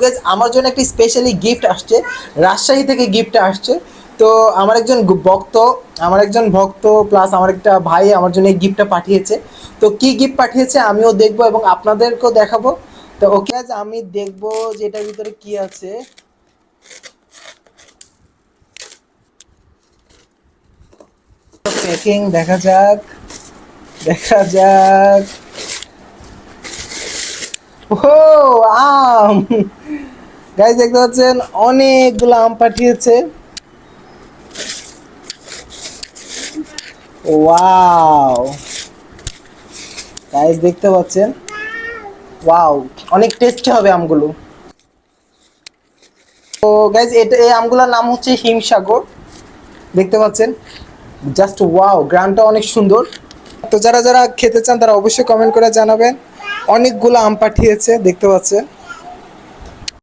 Guys আমার জন্য একটা স্পেশালি গিফট আসছে, রাজশাহী থেকে গিফটটা আসছে। তো আমার একজন ভক্ত, প্লাস আমার একটা ভাই আমার জন্য এই গিফটটা পাঠিয়েছে। তো কি গিফট পাঠিয়েছে আমিও দেখবো এবং আপনাদেরকেও দেখাবো। তো ওকে আজ আমি দেখবো যে এটার ভিতরে কি আছে। প্যাকিং দেখা যাক, দেখা যাক। ও আম, গাইস দেখতে পাচ্ছেন অনেকগুলো আম পাঠিয়েছে। ওয়াও, গাইস দেখতে পাচ্ছেন, ওয়াও, অনেক টেস্টি হবে আমগুলো। তো গাইস এটা এই আমগুলোর নাম হচ্ছে হিমসাগর, দেখতে পাচ্ছেন। জাস্ট ওয়াও, গ্রামটা অনেক সুন্দর। তো যারা যারা খেতে চান তারা অবশ্যই কমেন্ট করে জানাবেন। অনেকগুলো আম পাঠিয়েছে দেখতে পাচ্ছেন।